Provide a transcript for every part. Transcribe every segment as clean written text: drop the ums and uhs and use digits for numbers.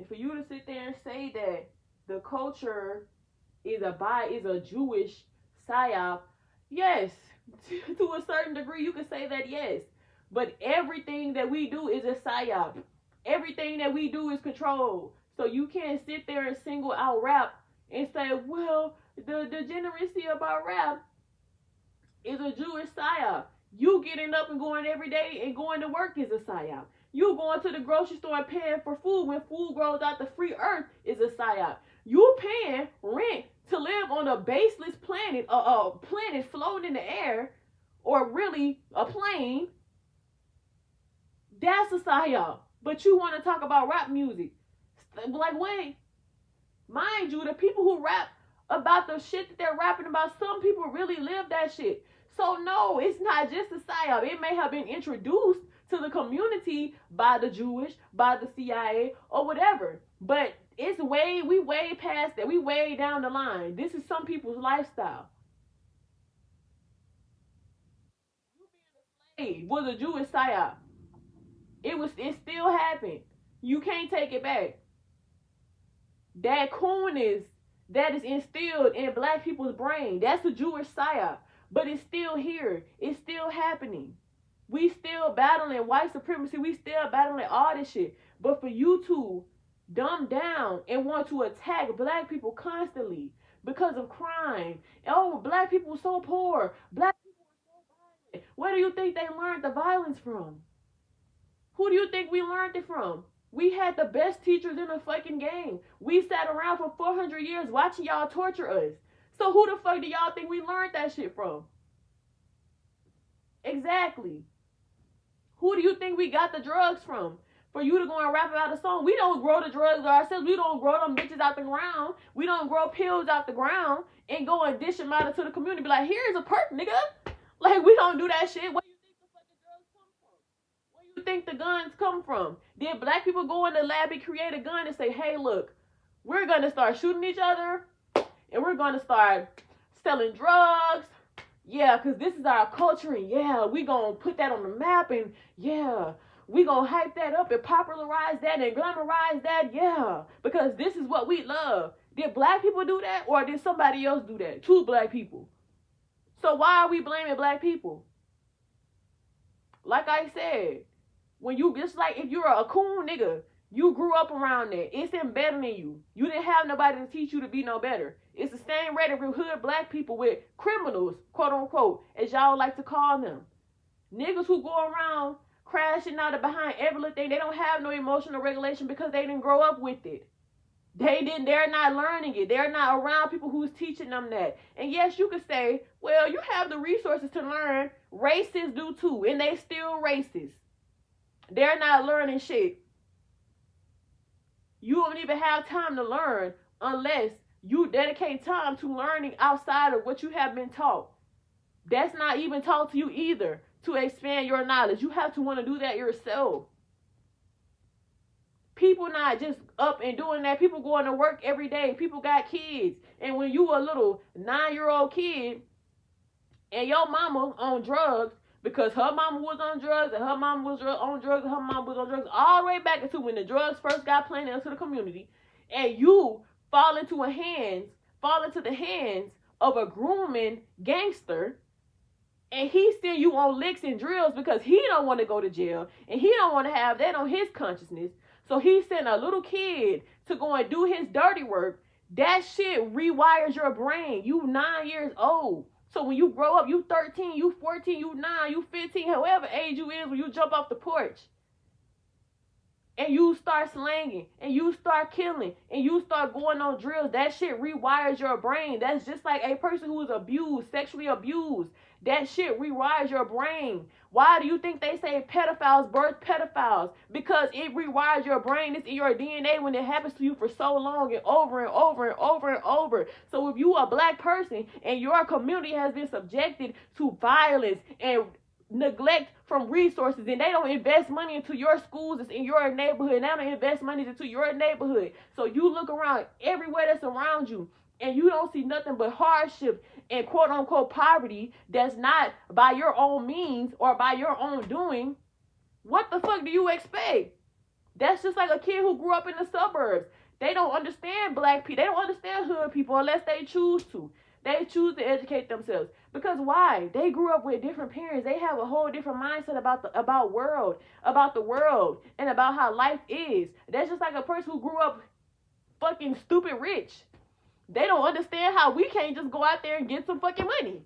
And for you to sit there and say that the culture is a Jewish psyop, yes, to a certain degree you can say that, yes. But everything that we do is a psyop. Everything that we do is controlled. So you can't sit there and single out rap and say, well, the degeneracy about rap is a Jewish psyop. You getting up and going every day and going to work is a psyop. You going to the grocery store and paying for food when food grows out the free earth is a psyop. You paying rent to live on a baseless planet, a planet floating in the air, or really a plane, that's a psyop. But you want to talk about rap music. Like, wait. Mind you, the people who rap about the shit that they're rapping about, some people really live that shit. So no, it's not just a psyop. It may have been introduced to the community by the Jewish, by the CIA, or whatever. But we way past that. We way down the line. This is some people's lifestyle. It was a Jewish psyop. It still happened. You can't take it back. That coolness that is instilled in black people's brain, that's a Jewish psyop. But it's still here. It's still happening. We still battling white supremacy. We still battling all this shit. But for you to dumb down and want to attack black people constantly because of crime. Oh, black people are so poor. Black people are so violent. Where do you think they learned the violence from? Who do you think we learned it from? We had the best teachers in the fucking game. We sat around for 400 years watching y'all torture us. So who the fuck do y'all think we learned that shit from? Exactly. Who do you think we got the drugs from? For you to go and rap about a song. We don't grow the drugs ourselves. We don't grow them bitches out the ground. We don't grow pills out the ground and go and dish them out into the community. Be like, here's a perk, nigga. Like, we don't do that shit. Where do you think the fucking drugs come from? Where do you think the guns come from? Did black people go in the lab and create a gun and say, hey, look, we're going to start shooting each other and we're going to start selling drugs? Yeah, because this is our culture, and yeah, we going to put that on the map, and yeah, we going to hype that up and popularize that and glamorize that, yeah, because this is what we love. Did black people do that, or did somebody else do that to black people? So why are we blaming black people? Like I said, when you, just like if you're a cool nigga, you grew up around that. It's embedded in you. You didn't have nobody to teach you to be no better. It's the same rate of hood black people with criminals, quote unquote, as y'all like to call them. Niggas who go around crashing out of behind everything, they don't have no emotional regulation because they didn't grow up with it. They're not learning it. They're not around people who's teaching them that. And yes, you could say, well, you have the resources to learn. Racists do too, and they still racist. They're not learning shit. You don't even have time to learn unless you dedicate time to learning outside of what you have been taught. That's not even taught to you either, to expand your knowledge. You have to want to do that yourself. People not just up and doing that. People going to work every day. People got kids. And when you a little 9-year-old kid and your mama on drugs, because her mama was on drugs and her mama was on drugs and her mama was on drugs, all the way back into when the drugs first got planted into the community, and you fall into the hands of a grooming gangster, and he send you on licks and drills because he don't want to go to jail and he don't want to have that on his consciousness. So he sent a little kid to go and do his dirty work. That shit rewires your brain. You 9 years old. So when you grow up, you 13, you 14, you 9, you 15, however age you is when you jump off the porch. And you start slanging, and you start killing, and you start going on drills. That shit rewires your brain. That's just like a person who is abused, sexually abused. That shit rewires your brain. Why do you think they say pedophiles birth pedophiles? Because it rewires your brain. It's in your DNA when it happens to you for so long and over and over and over and over. So if you are a black person and your community has been subjected to violence and neglect from resources, and they don't invest money into your schools, it's in your neighborhood, and they don't invest money into your neighborhood. So you look around everywhere that's around you, and you don't see nothing but hardship and quote unquote poverty that's not by your own means or by your own doing. What the fuck do you expect? That's just like a kid who grew up in the suburbs. They don't understand black people. They don't understand hood people unless they choose to. They choose to educate themselves. Because why? They grew up with different parents. They have a whole different mindset about the world, and about how life is. That's just like a person who grew up fucking stupid rich. They don't understand how we can't just go out there and get some fucking money.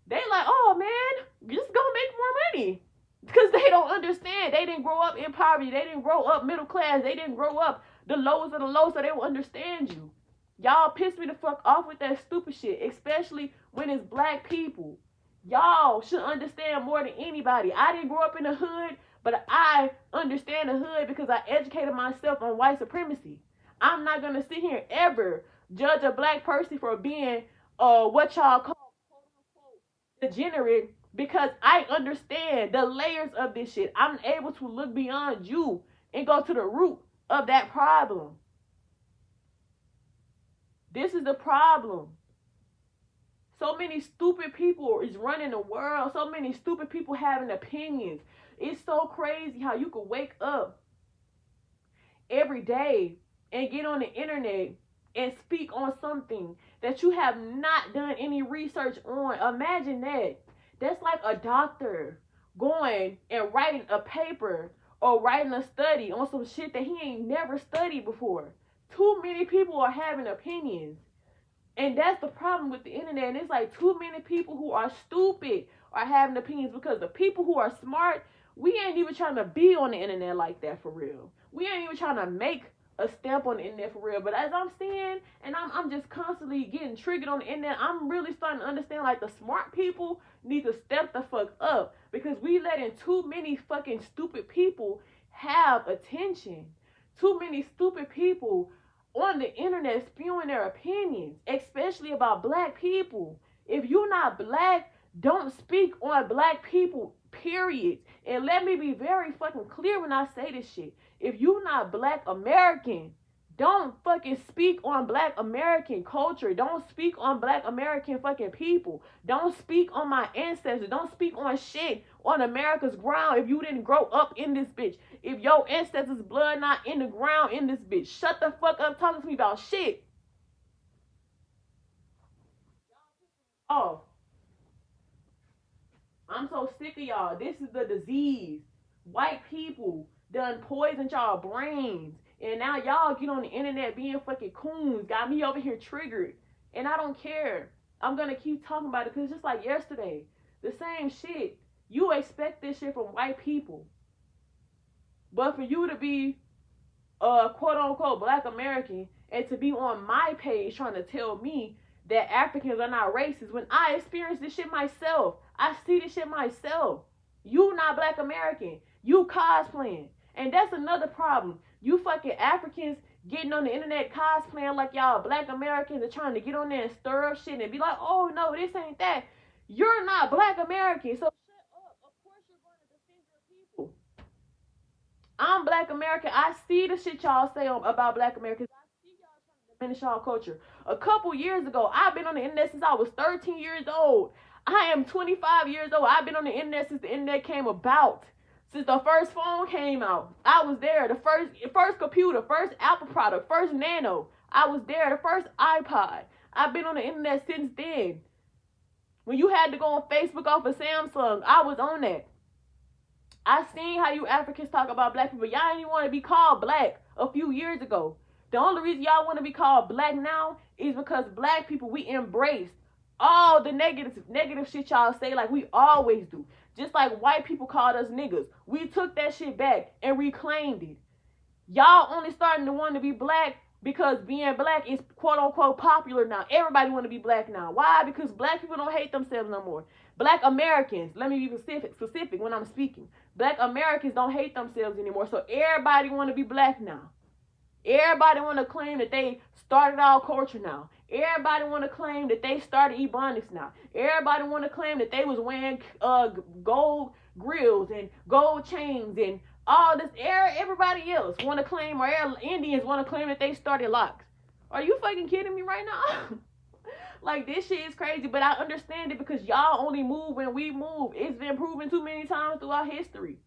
They like, oh man, just go make more money. Because they don't understand. They didn't grow up in poverty. They didn't grow up middle class. They didn't grow up the lowest of the low, so they will understand you. Y'all piss me the fuck off with that stupid shit, especially when it's black people. Y'all should understand more than anybody. I didn't grow up in the hood, but I understand the hood because I educated myself on white supremacy. I'm not going to sit here and ever judge a black person for being what y'all call degenerate because I understand the layers of this shit. I'm able to look beyond you and go to the root of that problem. This is the problem. So many stupid people is running the world. So many stupid people having opinions. It's so crazy how you could wake up every day and get on the internet and speak on something that you have not done any research on. Imagine that. That's like a doctor going and writing a paper or writing a study on some shit that he ain't never studied before. Too many people are having opinions. And that's the problem with the internet. And it's like too many people who are stupid are having opinions, because the people who are smart, we ain't even trying to be on the internet like that for real. We ain't even trying to make a stamp on the internet for real. But as I'm seeing, and I'm just constantly getting triggered on the internet, I'm really starting to understand like the smart people need to step the fuck up, because we letting too many fucking stupid people have attention. Too many stupid people on the internet spewing their opinions, especially about black people. If you're not black, don't speak on black people, period. And let me be very fucking clear when I say this shit. If you're not black American, don't fucking speak on black American culture. Don't speak on black American fucking people. Don't speak on my ancestors. Don't speak on shit on America's ground if you didn't grow up in this bitch. If your ancestors' blood not in the ground in this bitch, shut the fuck up talking to me about shit. Oh, I'm so sick of y'all. This is the disease. White people done poisoned y'all brains. And now y'all get on the internet being fucking coons. Got me over here triggered. And I don't care. I'm going to keep talking about it because just like yesterday, the same shit. You expect this shit from white people. But for you to be quote unquote black American and to be on my page trying to tell me that Africans are not racist when I experienced this shit myself. I see this shit myself. You not black American. You cosplaying. And that's another problem. You fucking Africans getting on the internet cosplaying like y'all black Americans are trying to get on there and stir up shit and be like, oh no, this ain't that. You're not black American. So shut up. Of course you're going to defend your people. I'm black American. I see the shit y'all say about black Americans. I see y'all trying to diminish y'all culture. A couple years ago, I've been on the internet since I was 13 years old. I am 25 years old. I've been on the internet since the internet came about. Since the first phone came out, I was there. The first computer, first Apple product, first Nano, I was there. The first iPod. I've been on the internet since then. When you had to go on Facebook off of Samsung, I was on that. I seen how you Africans talk about black people. Y'all didn't even want to be called black a few years ago. The only reason y'all want to be called black now is because black people, we embrace all the negative shit y'all say like we always do. Just like white people called us niggas. We took that shit back and reclaimed it. Y'all only starting to want to be black because being black is quote unquote popular now. Everybody want to be black now. Why? Because black people don't hate themselves no more. Black Americans, let me be specific when I'm speaking. Black Americans don't hate themselves anymore. So everybody want to be black now. Everybody want to claim that they started our culture now. Everybody want to claim that they started Ebonics now. Everybody want to claim that they was wearing gold grills and gold chains and all this. Everybody else want to claim, or Indians want to claim that they started locks. Are you fucking kidding me right now? Like, this shit is crazy, but I understand it because y'all only move when we move. It's been proven too many times throughout history.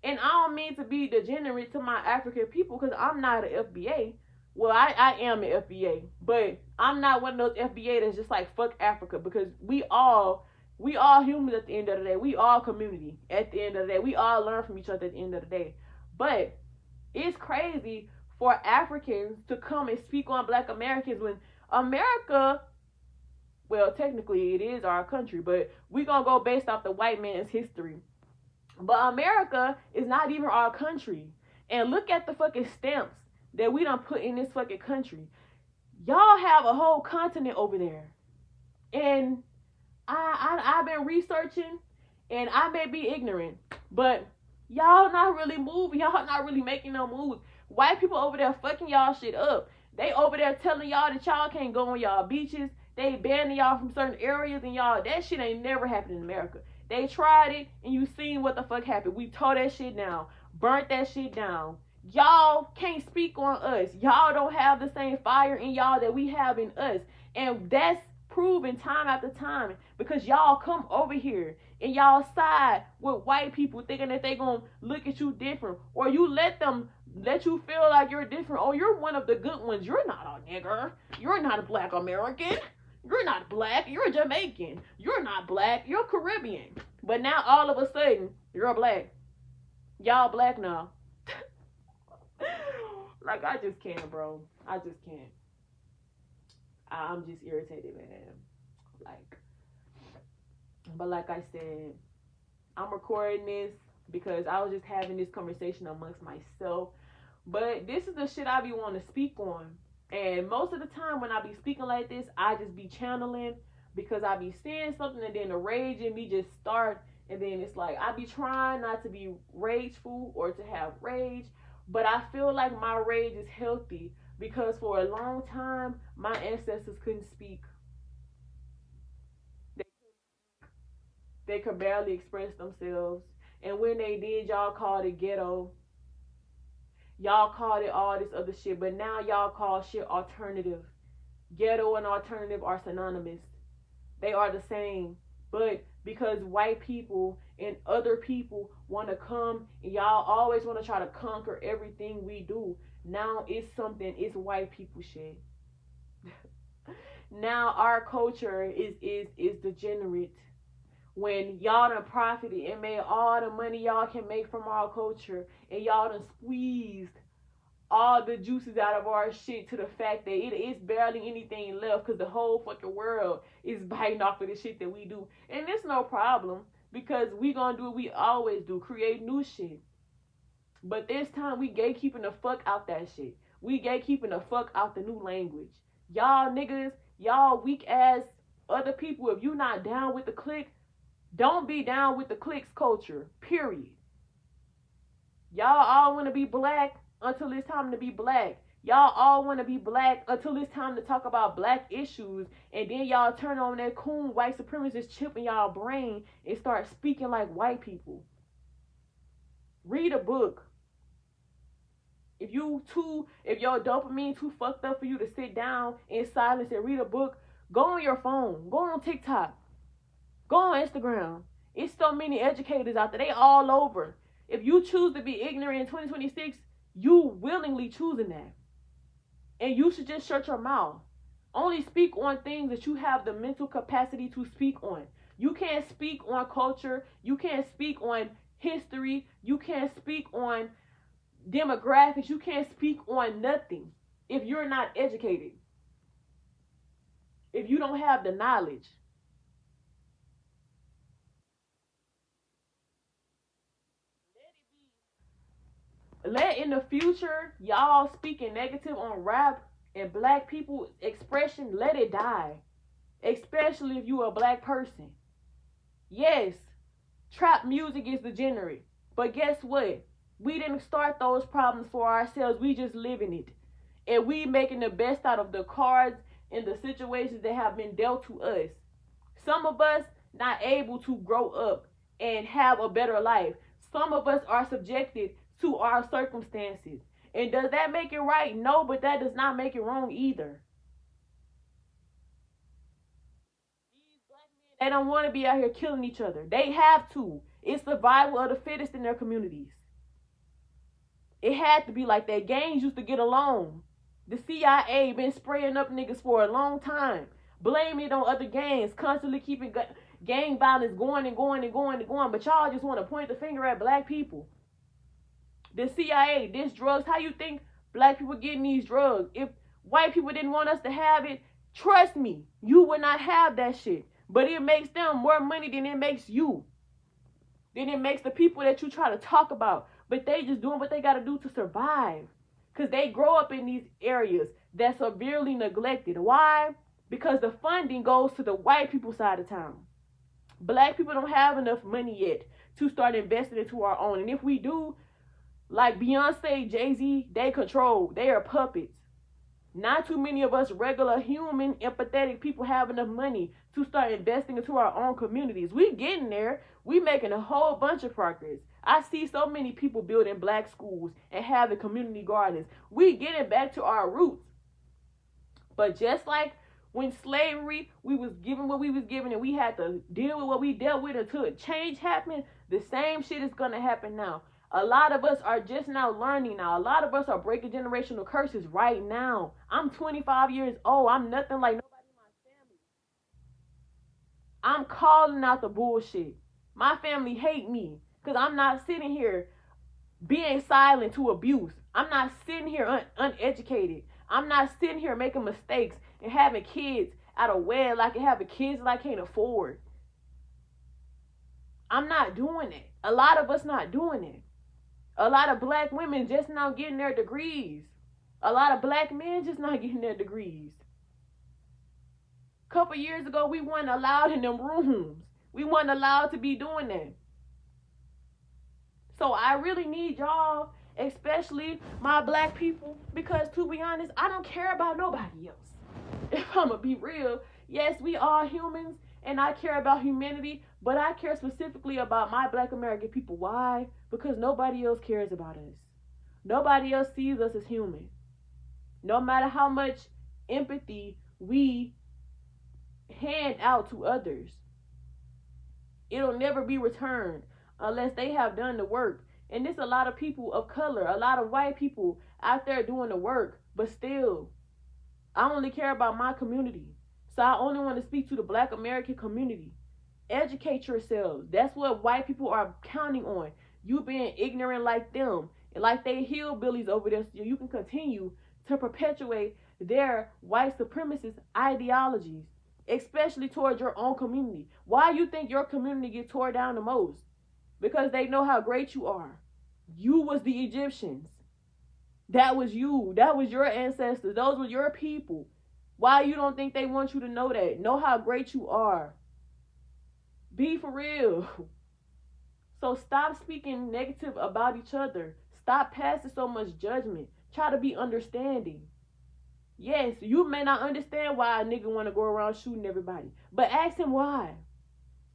And I don't mean to be degenerate to my African people because I'm not an FBA. Well, I am an FBA, but I'm not one of those FBA that's just like fuck Africa, because we all humans at the end of the day. We all community at the end of the day. We all learn from each other at the end of the day. But it's crazy for Africans to come and speak on Black Americans when America, well, technically it is our country, but we gonna go based off the white man's history. But America is not even our country. And look at the fucking stamps that we done put in this fucking country. Y'all have a whole continent over there. And I've been researching, and I may be ignorant, but y'all not really moving. Y'all not really making no moves. White people over there fucking y'all shit up. They over there telling y'all that y'all can't go on y'all beaches. They banning y'all from certain areas, and y'all, that shit ain't never happened in America. They tried it, and you seen what the fuck happened. We tore that shit down, burnt that shit down. Y'all can't speak on us. Y'all don't have the same fire in y'all that we have in us. And that's proven time after time, because y'all come over here and y'all side with white people thinking that they gonna look at you different, or you let them let you feel like you're different. Oh, you're one of the good ones. You're not a nigger. You're not a Black American. You're not Black. You're Jamaican. You're not Black. You're Caribbean. But now all of a sudden you're Black. Y'all Black now. Like, I just can't, bro. I just can't. I'm just irritated, man. Like, but like I said, I'm recording this because I was just having this conversation amongst myself. But this is the shit I be wanting to speak on. And most of the time when I be speaking like this, I just be channeling, because I be saying something and then the rage in me just start. And then it's like, I be trying not to be rageful or to have rage. But I feel like my rage is healthy, because for a long time, my ancestors couldn't speak. They, they could barely express themselves. And when they did, y'all called it ghetto. Y'all called it all this other shit. But now y'all call shit alternative. Ghetto and alternative are synonymous. They are the same. But because white people and other people want to come, and y'all always want to try to conquer everything we do, now it's white people shit. Now our culture is degenerate. When y'all done profited and made all the money y'all can make from our culture, and y'all done squeezed all the juices out of our shit to the fact that it's barely anything left, because the whole fucking world is biting off of the shit that we do. And it's no problem, because we gonna do what we always do, create new shit. But this time we gatekeeping the fuck out that shit. We gatekeeping the fuck out the new language. Y'all niggas, y'all weak ass other people, if you not down with the clique, don't be down with the clique's culture. Period. Y'all all want to be Black until it's time to be Black. Y'all all want to be Black until it's time to talk about Black issues. And then y'all turn on that coon white supremacist chip in y'all brain and start speaking like white people. Read a book. If your dopamine too fucked up for you to sit down in silence and read a book, go on your phone. Go on TikTok. Go on Instagram. It's so many educators out there. They all over. If you choose to be ignorant in 2026, you willingly choosing that. And you should just shut your mouth. Only speak on things that you have the mental capacity to speak on. You can't speak on culture. You can't speak on history. You can't speak on demographics. You can't speak on nothing if you're not educated. If you don't have the knowledge. Let in the future, y'all speaking negative on rap and Black people expression, let it die. Especially if you a Black person. Yes, trap music is degenerate. But guess what? We didn't start those problems for ourselves. We just live in it. And we making the best out of the cards and the situations that have been dealt to us. Some of us not able to grow up and have a better life. Some of us are subjected to our circumstances. And does that make it right? No, but that does not make it wrong either. They don't want to be out here killing each other. They have to. It's survival of the fittest in their communities. It had to be like that. Gangs used to get along. The CIA been spraying up niggas for a long time. Blaming it on other gangs, constantly keeping gang violence going and going and going and going. But y'all just want to point the finger at black people. The CIA, this drugs, how you think black people getting these drugs? If white people didn't want us to have it, trust me, you would not have that shit. But it makes them more money than it makes you. Then it makes the people that you try to talk about. But they just doing what they got to do to survive. Because they grow up in these areas that's severely neglected. Why? Because the funding goes to the white people side of town. Black people don't have enough money yet to start investing into our own. And if we do, like Beyonce, Jay-Z, they control. They are puppets. Not too many of us regular human empathetic people have enough money to start investing into our own communities. We getting there. We making a whole bunch of progress. I see so many people building black schools and having community gardens. We getting back to our roots. But just like when slavery, we was given what we was given and we had to deal with what we dealt with until change happened, the same shit is going to happen now. A lot of us are just now learning now. A lot of us are breaking generational curses right now. I'm 25 years old. I'm nothing like nobody in my family. I'm calling out the bullshit. My family hate me because I'm not sitting here being silent to abuse. I'm not sitting here uneducated. I'm not sitting here making mistakes and having kids out of wedlock and having kids that I can't afford. I'm not doing it. A lot of us not doing it. A lot of black women just now getting their degrees. A lot of black men just not getting their degrees. A couple years ago, we weren't allowed in them rooms. We weren't allowed to be doing that. So I really need y'all, especially my black people, because to be honest, I don't care about nobody else. If I'm going to be real, yes, we are humans, and I care about humanity, but I care specifically about my black American people. Why? Because nobody else cares about us. Nobody else sees us as human. No matter how much empathy we hand out to others, it'll never be returned unless they have done the work. And there's a lot of people of color, a lot of white people out there doing the work, but still, I only care about my community. So I only want to speak to the black American community. Educate yourselves. That's what white people are counting on. You being ignorant like them, and like they hillbillies over there, so you can continue to perpetuate their white supremacist ideologies, especially towards your own community. Why you think your community get tore down the most? Because they know how great you are. You was the Egyptians. That was you. That was your ancestors. Those were your people. Why you don't think they want you to know that? Know how great you are. Be for real. So stop speaking negative about each other. Stop passing so much judgment. Try to be understanding. Yes, you may not understand why a nigga want to go around shooting everybody, but ask him why.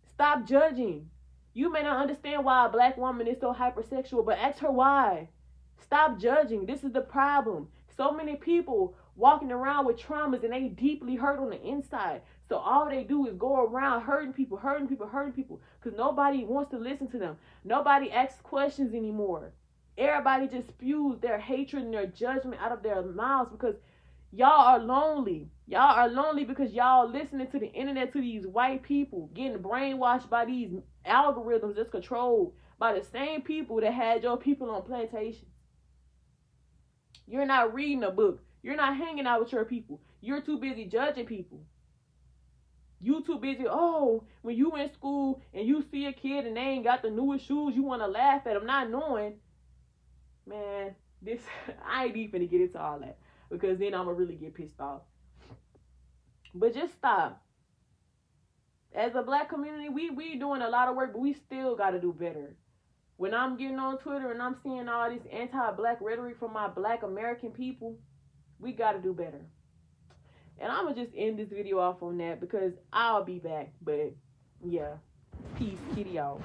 Stop judging. You may not understand why a black woman is so hypersexual, but ask her why. Stop judging. This is the problem. So many people walking around with traumas and they deeply hurt on the inside. So all they do is go around hurting people because nobody wants to listen to them. Nobody asks questions anymore. Everybody just spews their hatred and their judgment out of their mouths because y'all are lonely. Y'all are lonely because y'all listening to the internet, to these white people, getting brainwashed by these algorithms that's controlled by the same people that had your people on plantations. You're not reading a book. You're not hanging out with your people. You're too busy judging people. You too busy, when you in school and you see a kid and they ain't got the newest shoes, you want to laugh at them, not knowing, man, I ain't even finna get into all that because then I'm going to really get pissed off. But just stop. As a black community, we doing a lot of work, but we still got to do better. When I'm getting on Twitter and I'm seeing all this anti-black rhetoric from my black American people, we got to do better. And I'm going to just end this video off on that because I'll be back. But, yeah. Peace. Kitty out.